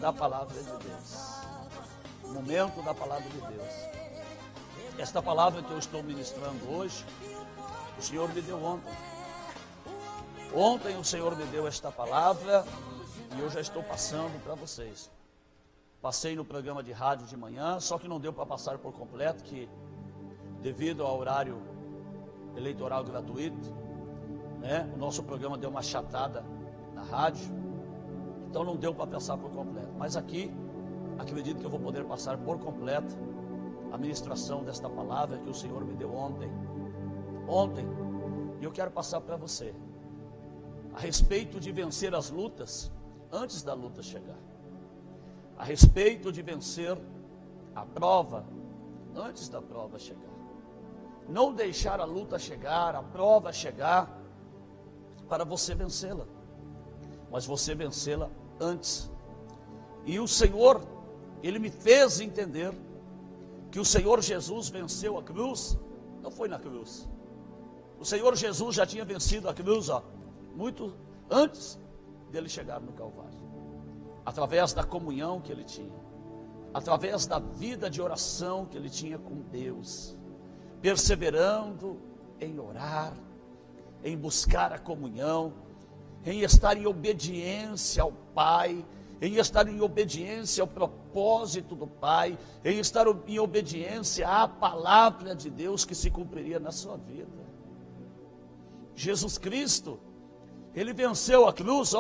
da palavra de Deus. O momento da palavra de Deus. Esta palavra que eu estou ministrando hoje, o Senhor me deu ontem. Ontem o Senhor me deu esta palavra e eu já estou passando para vocês. Passei no programa de rádio de manhã, só que não deu para passar por completo, que devido ao horário eleitoral gratuito, o nosso programa deu uma chatada na rádio, então não deu para passar por completo. Mas aqui, acredito que eu vou poder passar por completo a ministração desta palavra que o Senhor me deu ontem. E eu quero passar para você a respeito de vencer as lutas antes da luta chegar. A respeito de vencer a prova antes da prova chegar. Não deixar a luta chegar, a prova chegar, para você vencê-la, mas você vencê-la antes. E o Senhor, Ele me fez entender que o Senhor Jesus venceu a cruz, não foi na cruz. O Senhor Jesus já tinha vencido a cruz, muito antes dele chegar no Calvário. Através da comunhão que ele tinha, através da vida de oração que ele tinha com Deus, perseverando em orar, em buscar a comunhão, em estar em obediência ao Pai, em estar em obediência ao propósito do Pai, em estar em obediência à palavra de Deus que se cumpriria na sua vida. Jesus Cristo, Ele venceu a cruz,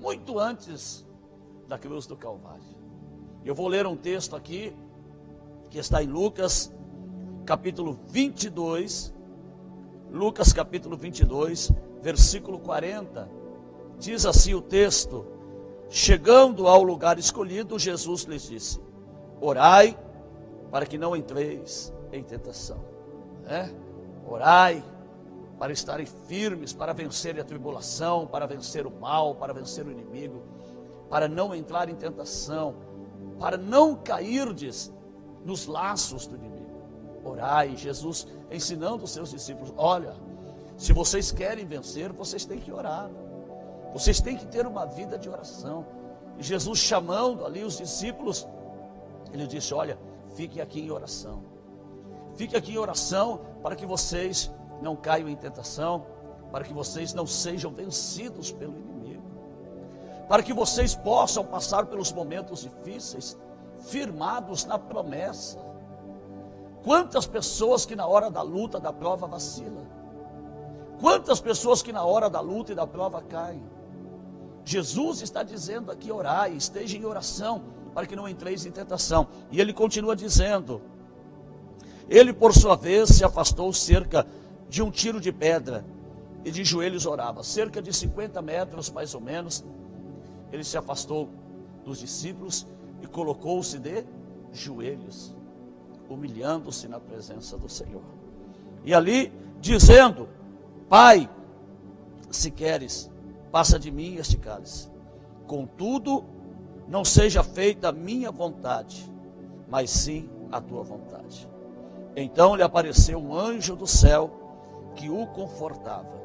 muito antes da cruz do Calvário. Eu vou ler um texto aqui, que está em Lucas, capítulo 22, Lucas capítulo 22, versículo 40, diz assim o texto: chegando ao lugar escolhido, Jesus lhes disse: orai para que não entreis em tentação. Orai para estarem firmes, para vencerem a tribulação, para vencer o mal, para vencer o inimigo, para não entrar em tentação, para não cairdes nos laços do inimigo. Orai. Jesus ensinando os seus discípulos: olha, se vocês querem vencer, vocês têm que orar, vocês têm que ter uma vida de oração. E Jesus, chamando ali os discípulos, Ele disse: olha, fiquem aqui em oração, fiquem aqui em oração, para que vocês não caiam em tentação, para que vocês não sejam vencidos pelo inimigo, para que vocês possam passar pelos momentos difíceis, firmados na promessa. Quantas pessoas que na hora da luta, da prova, vacilam? Quantas pessoas que na hora da luta e da prova caem? Jesus está dizendo aqui: orai, esteja em oração, para que não entreis em tentação. E Ele continua dizendo: Ele por sua vez se afastou cerca de um tiro de pedra, e de joelhos orava, cerca de 50 metros mais ou menos. Ele se afastou dos discípulos e colocou-se de joelhos, humilhando-se na presença do Senhor. E ali dizendo: Pai, se queres, passa de mim este cálice. Contudo, não seja feita a minha vontade, mas sim a tua vontade. Então lhe apareceu um anjo do céu que o confortava.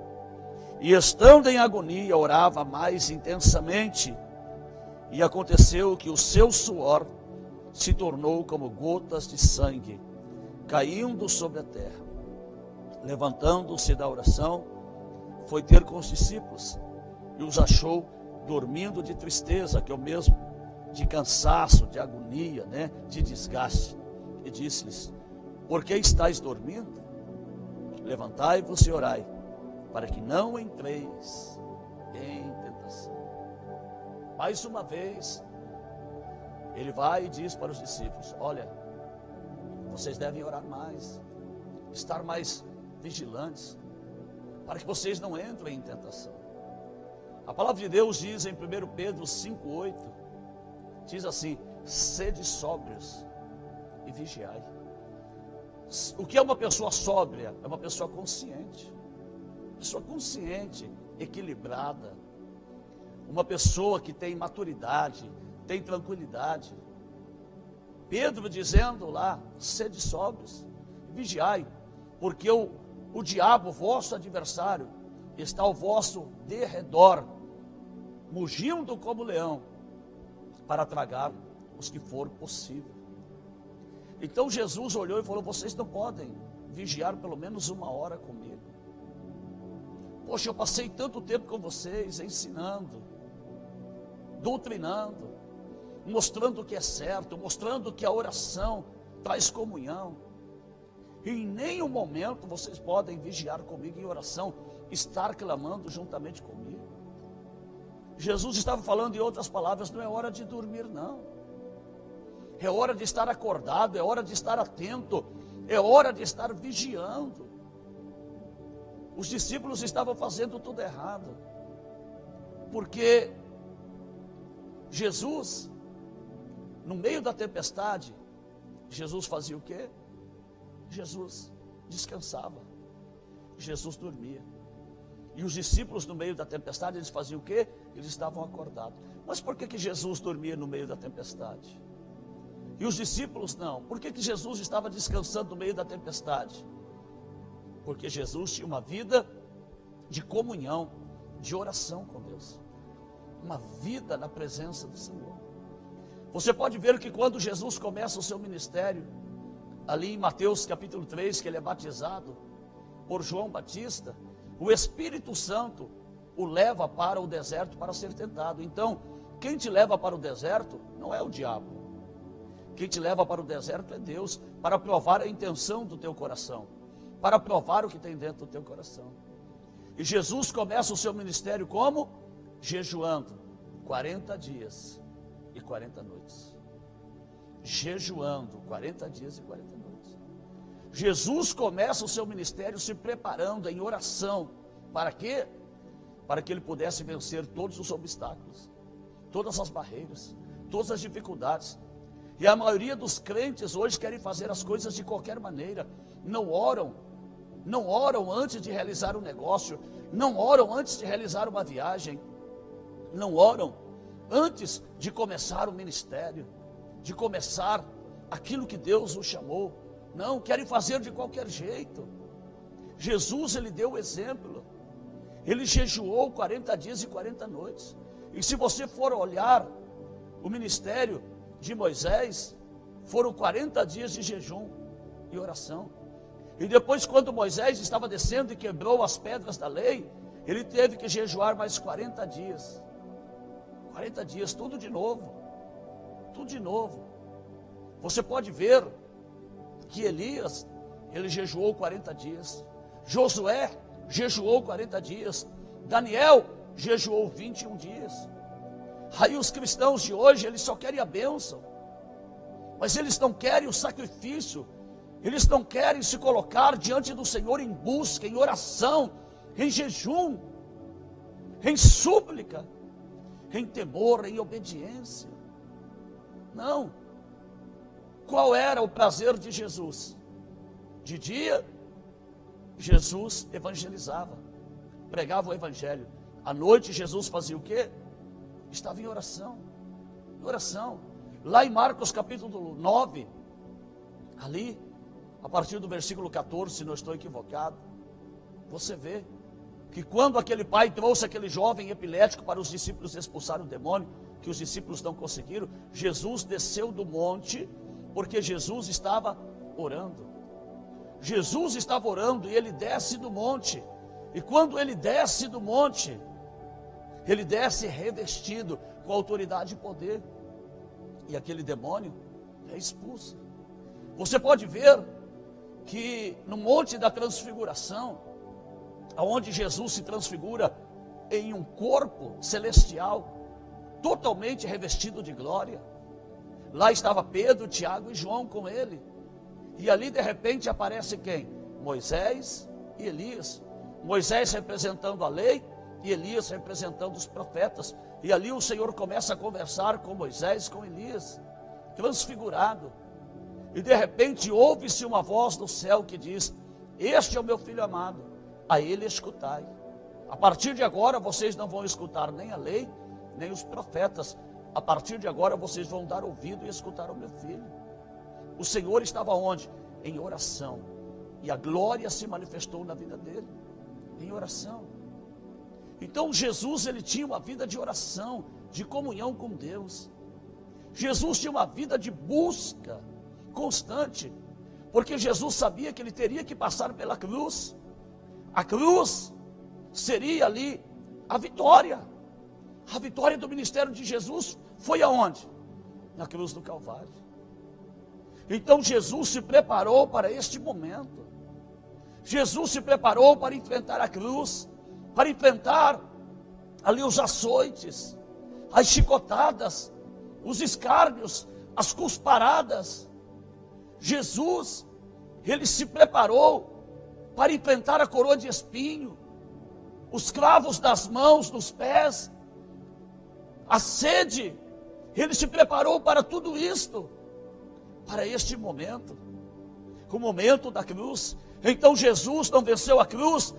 E estando em agonia, orava mais intensamente. E aconteceu que o seu suor se tornou como gotas de sangue, caindo sobre a terra. Levantando-se da oração, foi ter com os discípulos, e os achou dormindo de tristeza, que é o mesmo de cansaço, de agonia, de desgaste. E disse-lhes: por que estáis dormindo? Levantai-vos e orai, para que não entreis em tentação. Mais uma vez, Ele vai e diz para os discípulos: olha, vocês devem orar mais, estar mais vigilantes, para que vocês não entrem em tentação. A palavra de Deus diz em 1 Pedro 5,8, diz assim: sede sóbrios e vigiai. O que é uma pessoa sóbria? É uma pessoa consciente, equilibrada, uma pessoa que tem maturidade, tem tranquilidade. Pedro dizendo lá: sede sóbrios, vigiai, porque o diabo, vosso adversário, está ao vosso derredor, mugindo como leão, para tragar os que for possível. Então Jesus olhou e falou: vocês não podem vigiar pelo menos 1 hora comigo? Poxa, eu passei tanto tempo com vocês, ensinando, doutrinando, mostrando o que é certo, mostrando que a oração traz comunhão. E em nenhum momento vocês podem vigiar comigo em oração, estar clamando juntamente comigo. Jesus estava falando, em outras palavras, não é hora de dormir, não. É hora de estar acordado, é hora de estar atento, é hora de estar vigiando. Os discípulos estavam fazendo tudo errado, porque Jesus, no meio da tempestade, Jesus fazia o quê? Jesus descansava, Jesus dormia. E os discípulos, no meio da tempestade, eles faziam o quê? Eles estavam acordados. Mas por que Jesus dormia no meio da tempestade? E os discípulos não? Por que Jesus estava descansando no meio da tempestade? Porque Jesus tinha uma vida de comunhão, de oração com Deus, uma vida na presença do Senhor. Você pode ver que quando Jesus começa o seu ministério, ali em Mateus capítulo 3, que ele é batizado por João Batista, o Espírito Santo o leva para o deserto para ser tentado. Então, quem te leva para o deserto não é o diabo. Quem te leva para o deserto é Deus, para provar a intenção do teu coração, para provar o que tem dentro do teu coração. E Jesus começa o seu ministério como? Jejuando 40 dias e 40 noites. Jejuando 40 dias e 40 noites. Jesus começa o seu ministério se preparando em oração. Para quê? Para que ele pudesse vencer todos os obstáculos, todas as barreiras, todas as dificuldades. E a maioria dos crentes hoje querem fazer as coisas de qualquer maneira. Não oram antes de realizar um negócio, não oram antes de realizar uma viagem, não oram antes de começar o ministério, de começar aquilo que Deus os chamou. Não, querem fazer de qualquer jeito. Jesus, ele deu o exemplo. Ele jejuou 40 dias e 40 noites. E se você for olhar o ministério de Moisés, foram 40 dias de jejum e oração. E depois, quando Moisés estava descendo e quebrou as pedras da lei, ele teve que jejuar mais 40 dias. 40 dias, tudo de novo. Tudo de novo. Você pode ver que Elias, ele jejuou 40 dias. Josué jejuou 40 dias. Daniel jejuou 21 dias. Aí os cristãos de hoje, eles só querem a bênção, mas eles não querem o sacrifício. Eles não querem se colocar diante do Senhor em busca, em oração, em jejum, em súplica, em temor, em obediência. Não. Qual era o prazer de Jesus? De dia, Jesus evangelizava, pregava o evangelho. À noite, Jesus fazia o quê? Estava em oração. Em oração. Lá em Marcos capítulo 9, ali, a partir do versículo 14, se não estou equivocado, você vê que quando aquele pai trouxe aquele jovem epilético para os discípulos expulsar o demônio, que os discípulos não conseguiram, Jesus desceu do monte, porque Jesus estava orando. Jesus estava orando e ele desce do monte. E quando ele desce do monte, ele desce revestido com autoridade e poder. E aquele demônio é expulso. Você pode ver que no Monte da Transfiguração, onde Jesus se transfigura em um corpo celestial, totalmente revestido de glória, lá estava Pedro, Tiago e João com ele. E ali de repente aparece quem? Moisés e Elias. Moisés representando a lei e Elias representando os profetas. E ali o Senhor começa a conversar com Moisés, com Elias, transfigurado. E de repente ouve-se uma voz do céu que diz: este é o meu filho amado, a ele escutai. A partir de agora vocês não vão escutar nem a lei, nem os profetas. A partir de agora vocês vão dar ouvido e escutar o meu filho. O Senhor estava onde? Em oração. E a glória se manifestou na vida dele, em oração. Então Jesus, ele tinha uma vida de oração, de comunhão com Deus. Jesus tinha uma vida de busca constante, porque Jesus sabia que ele teria que passar pela cruz. A cruz seria ali a vitória. A vitória do ministério de Jesus foi aonde? Na cruz do Calvário. Então Jesus se preparou para este momento. Jesus se preparou para enfrentar a cruz, para enfrentar ali os açoites, as chicotadas, os escárnios, as cusparadas. Jesus, ele se preparou para enfrentar a coroa de espinho, os cravos das mãos, dos pés, a sede. Ele se preparou para tudo isto, para este momento, o momento da cruz. Então Jesus não venceu a cruz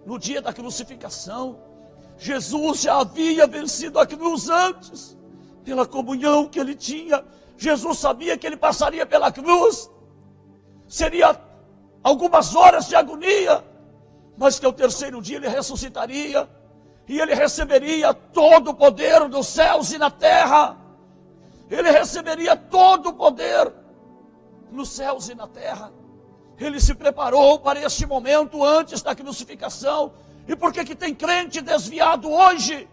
no dia da crucificação. Jesus já havia vencido a cruz antes, pela comunhão que ele tinha. Jesus sabia que ele passaria pela cruz, seria algumas horas de agonia, mas que ao terceiro dia ele ressuscitaria, e ele receberia todo o poder dos céus e na terra. Ele receberia todo o poder nos céus e na terra. Ele se preparou para este momento antes da crucificação. E por que tem crente desviado hoje?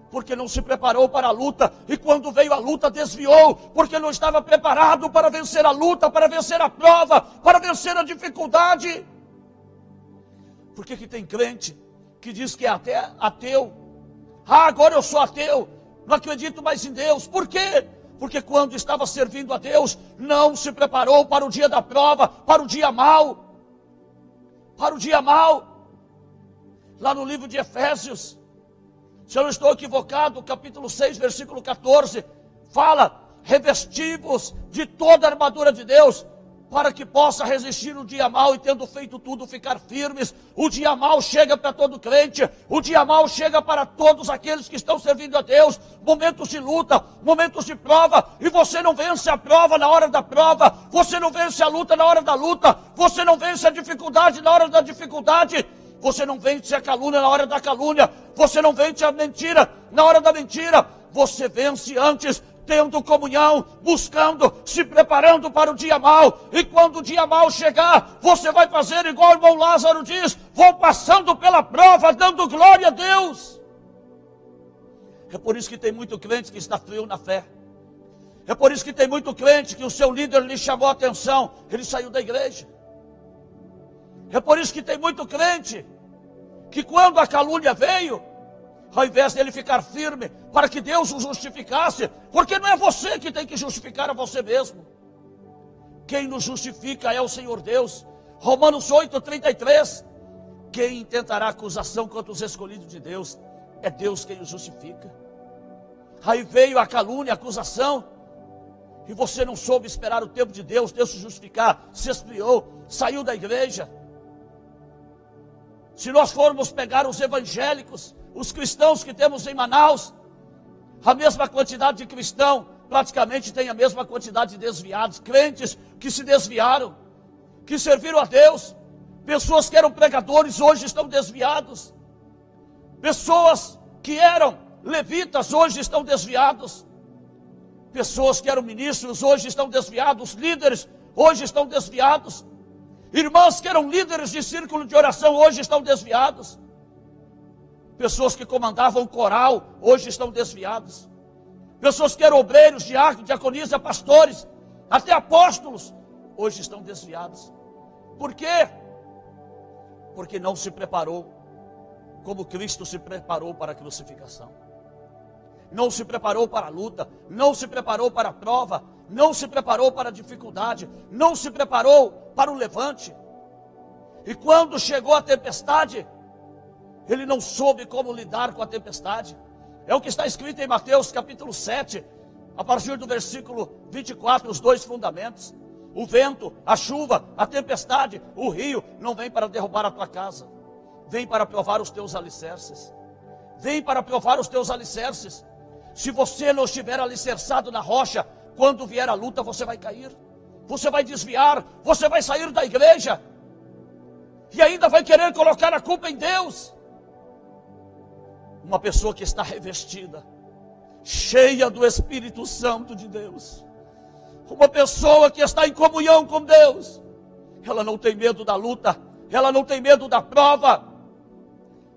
Porque não se preparou para a luta, e quando veio a luta desviou, porque não estava preparado para vencer a luta, para vencer a prova, para vencer a dificuldade. Por que tem crente que diz que é até ateu? Agora eu sou ateu, não acredito mais em Deus. Por quê? Porque quando estava servindo a Deus, não se preparou para o dia da prova, para o dia mau. Para o dia mau. Lá no livro de Efésios, se eu não estou equivocado, capítulo 6, versículo 14, fala: revesti-vos de toda a armadura de Deus, para que possa resistir no dia mau, e tendo feito tudo, ficar firmes. O dia mau chega para todo crente, o dia mau chega para todos aqueles que estão servindo a Deus. Momentos de luta, momentos de prova, e você não vence a prova na hora da prova, você não vence a luta na hora da luta, você não vence a dificuldade na hora da dificuldade, você não vence a calúnia na hora da calúnia, você não vence a mentira na hora da mentira, você vence antes tendo comunhão, buscando, se preparando para o dia mau. E quando o dia mau chegar, você vai fazer igual o irmão Lázaro diz: vou passando pela prova, dando glória a Deus. É por isso que tem muito crente que está frio na fé. É por isso que tem muito crente que o seu líder lhe chamou a atenção, ele saiu da igreja. É por isso que tem muito crente que quando a calúnia veio, ao invés dele ficar firme para que Deus o justificasse, porque não é você que tem que justificar a você mesmo. Quem nos justifica é o Senhor Deus. Romanos 8:33. Quem intentará acusação contra os escolhidos de Deus? É Deus quem os justifica. Aí veio a calúnia, a acusação, e você não soube esperar o tempo de Deus, Deus se justificar, se esfriou, saiu da igreja. Se nós formos pegar os evangélicos, os cristãos que temos em Manaus, a mesma quantidade de cristão, praticamente tem a mesma quantidade de desviados, crentes que se desviaram, que serviram a Deus, pessoas que eram pregadores hoje estão desviados, pessoas que eram levitas hoje estão desviados, pessoas que eram ministros hoje estão desviados, líderes hoje estão desviados, irmãs que eram líderes de círculo de oração hoje estão desviados. Pessoas que comandavam coral, hoje estão desviados. Pessoas que eram obreiros, diáconos, diaconisa, pastores, até apóstolos, hoje estão desviados. Por quê? Porque não se preparou como Cristo se preparou para a crucificação. Não se preparou para a luta, não se preparou para a prova, não se preparou para a dificuldade, não se preparou para o levante. E quando chegou a tempestade, ele não soube como lidar com a tempestade. É o que está escrito em Mateus capítulo 7, a partir do versículo 24, os dois fundamentos. O vento, a chuva, a tempestade, o rio, não vem para derrubar a tua casa. Vem para provar os teus alicerces. Vem para provar os teus alicerces. Se você não estiver alicerçado na rocha, quando vier a luta você vai cair. Você vai desviar, você vai sair da igreja. E ainda vai querer colocar a culpa em Deus. Uma pessoa que está revestida, cheia do Espírito Santo de Deus. Uma pessoa que está em comunhão com Deus, ela não tem medo da luta, ela não tem medo da prova.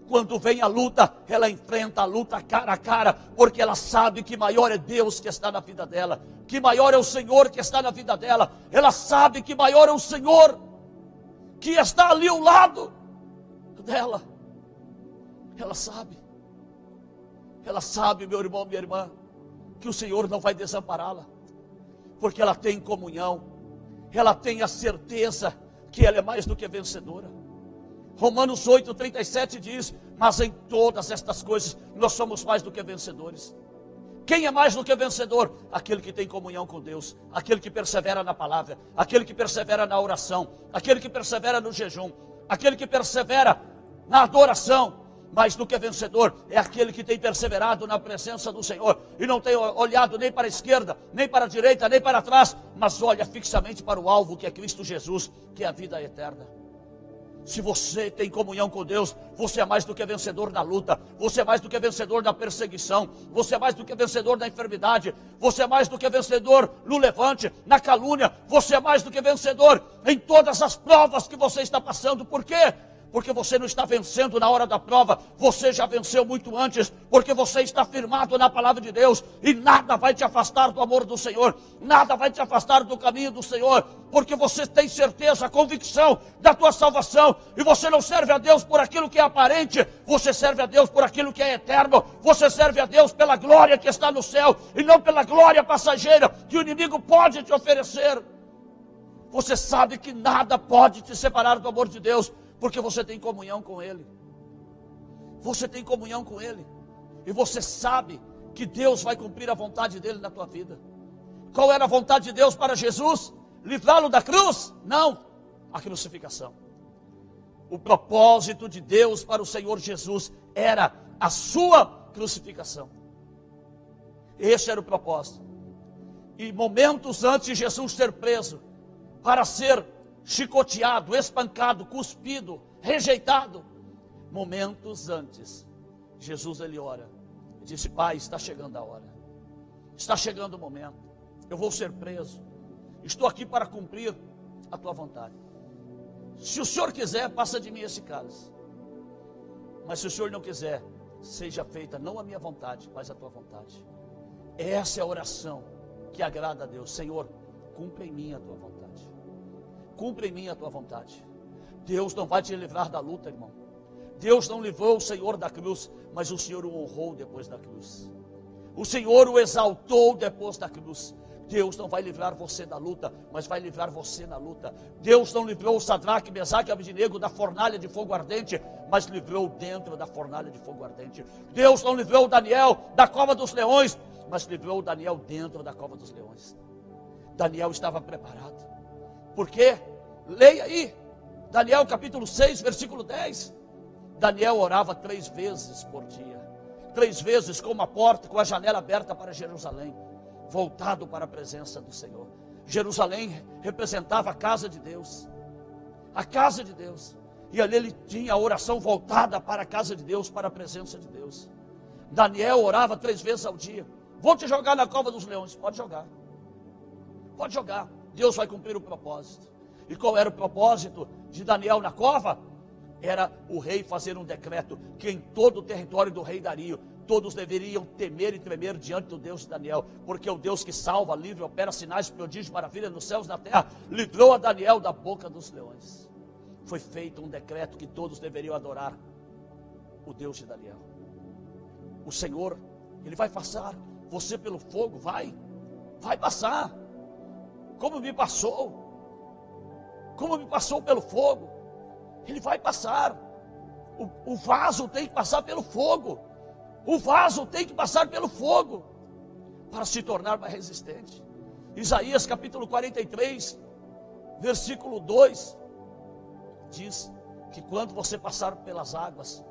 Quando vem a luta, ela enfrenta a luta cara a cara, porque ela sabe que maior é Deus que está na vida dela, que maior é o Senhor que está na vida dela. Ela sabe que maior é o Senhor que está ali ao lado dela. Ela sabe, meu irmão, minha irmã, que o Senhor não vai desampará-la, porque ela tem comunhão, ela tem a certeza que ela é mais do que vencedora. Romanos 8:37 diz: mas em todas estas coisas nós somos mais do que vencedores. Quem é mais do que vencedor? Aquele que tem comunhão com Deus, aquele que persevera na palavra, aquele que persevera na oração, aquele que persevera no jejum, aquele que persevera na adoração. Mais do que vencedor é aquele que tem perseverado na presença do Senhor e não tem olhado nem para a esquerda, nem para a direita, nem para trás, mas olha fixamente para o alvo, que é Cristo Jesus, que é a vida eterna. Se você tem comunhão com Deus, você é mais do que vencedor na luta, você é mais do que vencedor na perseguição, você é mais do que vencedor na enfermidade, você é mais do que vencedor no levante, na calúnia, você é mais do que vencedor em todas as provas que você está passando. Por quê? Porque você não está vencendo na hora da prova, você já venceu muito antes, porque você está firmado na palavra de Deus, e nada vai te afastar do amor do Senhor, nada vai te afastar do caminho do Senhor, porque você tem certeza, convicção da tua salvação, e você não serve a Deus por aquilo que é aparente, você serve a Deus por aquilo que é eterno, você serve a Deus pela glória que está no céu, e não pela glória passageira que o inimigo pode te oferecer. Você sabe que nada pode te separar do amor de Deus, porque você tem comunhão com Ele. Você tem comunhão com Ele. E você sabe que Deus vai cumprir a vontade dEle na tua vida. Qual era a vontade de Deus para Jesus? Livrá-lo da cruz? Não, a crucificação. O propósito de Deus para o Senhor Jesus era a sua crucificação. Esse era o propósito. E momentos antes de Jesus ser preso, para ser chicoteado, espancado, cuspido, rejeitado, momentos antes, Jesus ele ora e disse: Pai, está chegando a hora, está chegando o momento, eu vou ser preso, estou aqui para cumprir a tua vontade. Se o Senhor quiser, passa de mim esse cálice, mas se o Senhor não quiser, seja feita não a minha vontade, mas a tua vontade. Essa é a oração que agrada a Deus. Senhor, cumpre em mim a tua vontade. Cumpre em mim a tua vontade. Deus não vai te livrar da luta, irmão. Deus não livrou o Senhor da cruz, mas o Senhor o honrou depois da cruz. O Senhor o exaltou depois da cruz. Deus não vai livrar você da luta, mas vai livrar você na luta. Deus não livrou o Sadraque, Mesaque e Abednego da fornalha de fogo ardente, mas livrou dentro da fornalha de fogo ardente. Deus não livrou Daniel da cova dos leões, mas livrou Daniel dentro da cova dos leões. Daniel estava preparado. Por quê? Leia aí, Daniel capítulo 6, versículo 10. Daniel orava 3 vezes por dia, 3 vezes com uma porta, com a janela aberta para Jerusalém, voltado para a presença do Senhor. Jerusalém representava a casa de Deus, a casa de Deus, e ali ele tinha a oração voltada para a casa de Deus, para a presença de Deus. Daniel orava 3 vezes ao dia. Vou te jogar na cova dos leões. Pode jogar, pode jogar. Deus vai cumprir o propósito. E qual era o propósito de Daniel na cova? Era o rei fazer um decreto que em todo o território do rei Dario, todos deveriam temer e tremer diante do Deus de Daniel, porque o Deus que salva, livra, opera sinais, prodígios, maravilhas nos céus e na terra, livrou a Daniel da boca dos leões. Foi feito um decreto que todos deveriam adorar o Deus de Daniel. O Senhor, Ele vai passar você pelo fogo, vai passar. Como me passou pelo fogo, Ele vai passar. O vaso tem que passar pelo fogo, o vaso tem que passar pelo fogo, para se tornar mais resistente. Isaías capítulo 43, versículo 2, diz que quando você passar pelas águas,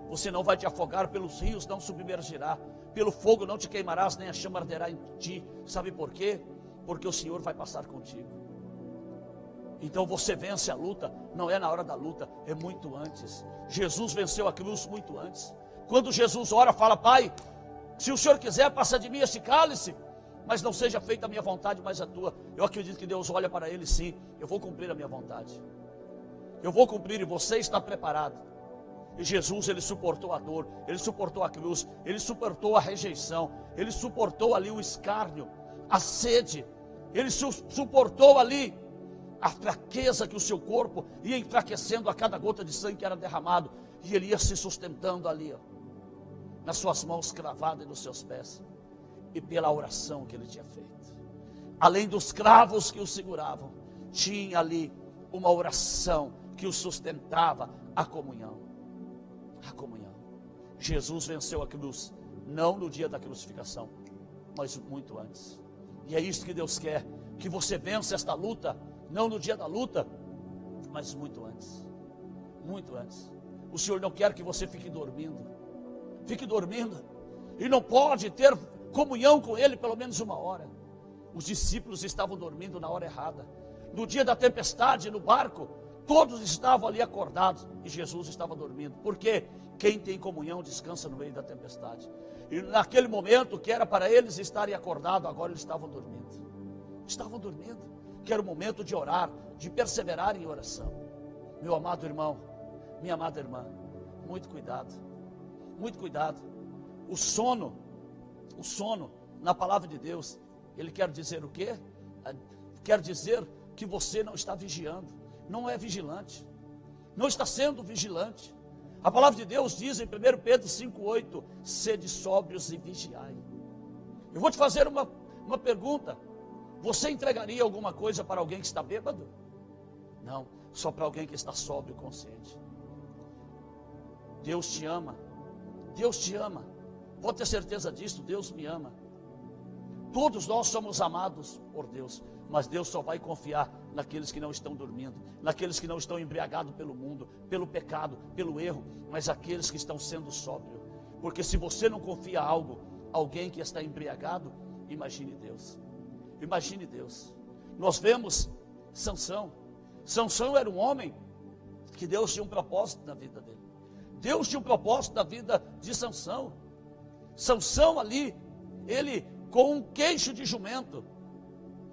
você não vai te afogar, pelos rios não submergirá, pelo fogo não te queimarás, nem a chama arderá em ti. Sabe por quê? Porque o Senhor vai passar contigo. Então você vence a luta, não é na hora da luta, é muito antes. Jesus venceu a cruz muito antes. Quando Jesus ora, fala: Pai, Se o Senhor quiser, passa de mim este cálice, mas não seja feita a minha vontade, mas a tua. Eu acredito que Deus olha para ele, sim, eu vou cumprir a minha vontade. Eu vou cumprir e você está preparado. E Jesus, ele suportou a dor, ele suportou a cruz, ele suportou a rejeição, ele suportou ali o escárnio, a sede, ele suportou ali a fraqueza que o seu corpo ia enfraquecendo a cada gota de sangue que era derramado, e ele ia se sustentando ali, ó, nas suas mãos cravadas e nos seus pés, e pela oração que ele tinha feito. Além dos cravos que o seguravam, tinha ali uma oração que o sustentava, a comunhão. A comunhão. Jesus venceu a cruz, não no dia da crucificação, mas muito antes. E é isso que Deus quer, que você vença esta luta, não no dia da luta, mas muito antes. Muito antes. O Senhor não quer que você fique dormindo. Fique dormindo. E não pode ter comunhão com Ele pelo menos uma hora. Os discípulos estavam dormindo na hora errada. No dia da tempestade, no barco, todos estavam ali acordados e Jesus estava dormindo. Porque quem tem comunhão descansa no meio da tempestade. E naquele momento que era para eles estarem acordados, agora eles estavam dormindo. Estavam dormindo. Que era o momento de orar, de perseverar em oração. Meu amado irmão, minha amada irmã, muito cuidado. Muito cuidado. O sono, na palavra de Deus, ele quer dizer o quê? Quer dizer que você não está vigiando. Não é vigilante, não está sendo vigilante. A palavra de Deus diz em 1 Pedro 5,8: sede sóbrios e vigiai. Eu vou te fazer uma pergunta: você entregaria alguma coisa para alguém que está bêbado? Não, só para alguém que está sóbrio e consciente. Deus te ama, Deus te ama, pode ter certeza disso, Deus me ama. Todos nós somos amados por Deus, mas Deus só vai confiar naqueles que não estão dormindo, naqueles que não estão embriagados pelo mundo, pelo pecado, pelo erro, mas aqueles que estão sendo sóbrios. Porque se você não confia alguém que está embriagado, imagine Deus. Imagine Deus. Nós vemos Sansão. Sansão era um homem que Deus tinha um propósito na vida dele. Deus tinha um propósito na vida de Sansão. Sansão ali, ele com um queixo de jumento,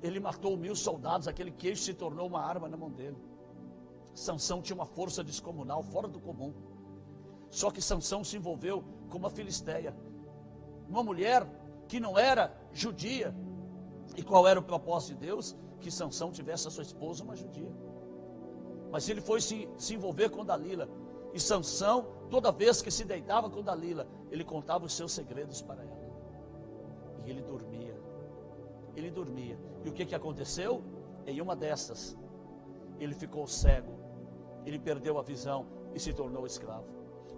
ele matou 1000 soldados, aquele queixo se tornou uma arma na mão dele. Sansão tinha uma força descomunal, fora do comum. Só que Sansão se envolveu com uma filisteia, uma mulher que não era judia. E qual era o propósito de Deus? Que Sansão tivesse a sua esposa uma judia. Mas ele foi se envolver com Dalila. E Sansão, toda vez que se deitava com Dalila, ele contava os seus segredos para ela. E ele dormia. Ele dormia. E o que aconteceu? Em uma dessas, ele ficou cego. Ele perdeu a visão e se tornou escravo.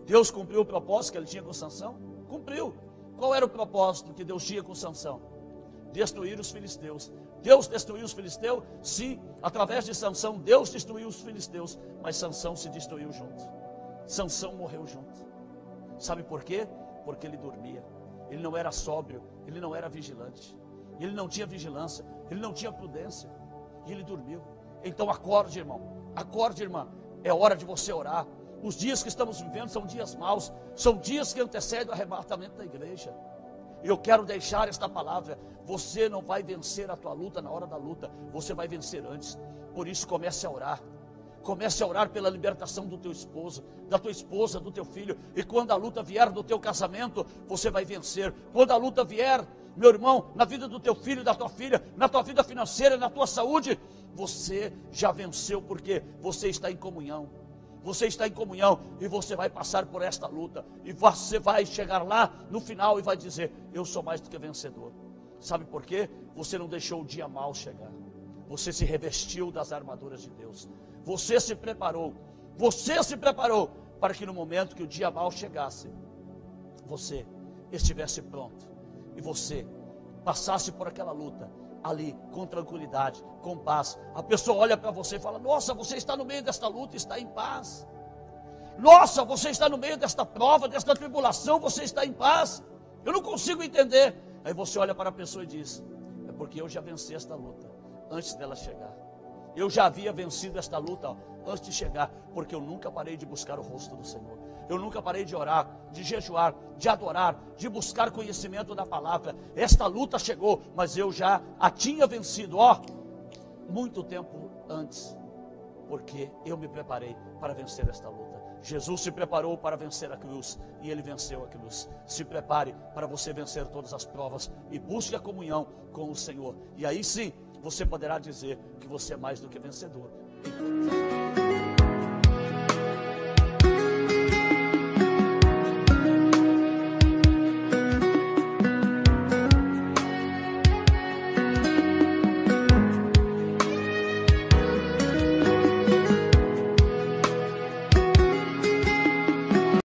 Deus cumpriu o propósito que ele tinha com Sansão? Cumpriu. Qual era o propósito que Deus tinha com Sansão? Destruir os filisteus. Deus destruiu os filisteus? Sim, através de Sansão, Deus destruiu os filisteus. Mas Sansão se destruiu junto. Sansão morreu junto. Sabe por quê? Porque ele dormia. Ele não era sóbrio, ele não era vigilante. Ele não tinha vigilância, ele não tinha prudência. E ele dormiu. Então acorde, irmão. Acorde, irmã. É hora de você orar. Os dias que estamos vivendo são dias maus. São dias que antecedem o arrebatamento da igreja. E eu quero deixar esta palavra: você não vai vencer a tua luta na hora da luta, você vai vencer antes. Por isso comece a orar. Comece a orar pela libertação do teu esposo, da tua esposa, do teu filho. E quando a luta vier no teu casamento, você vai vencer. Quando a luta vier, meu irmão, na vida do teu filho, da tua filha, na tua vida financeira, na tua saúde, você já venceu, porque você está em comunhão. Você está em comunhão e você vai passar por esta luta. E você vai chegar lá no final e vai dizer: eu sou mais do que vencedor. Sabe por quê? Você não deixou o dia mau chegar. Você se revestiu das armaduras de Deus. Você se preparou para que no momento que o dia mau chegasse, você estivesse pronto. E você passasse por aquela luta ali com tranquilidade, com paz. A pessoa olha para você e fala: nossa, você está no meio desta luta e está em paz. Nossa, você está no meio desta prova, desta tribulação, você está em paz. Eu não consigo entender. Aí você olha para a pessoa e diz: é porque eu já venci esta luta antes dela chegar. Eu já havia vencido esta luta antes de chegar, porque eu nunca parei de buscar o rosto do Senhor. Eu nunca parei de orar, de jejuar, de adorar, de buscar conhecimento da palavra. Esta luta chegou, mas eu já a tinha vencido, muito tempo antes, porque eu me preparei para vencer esta luta. Jesus se preparou para vencer a cruz e ele venceu a cruz. Se prepare para você vencer todas as provas e busque a comunhão com o Senhor. E aí sim, você poderá dizer que você é mais do que vencedor.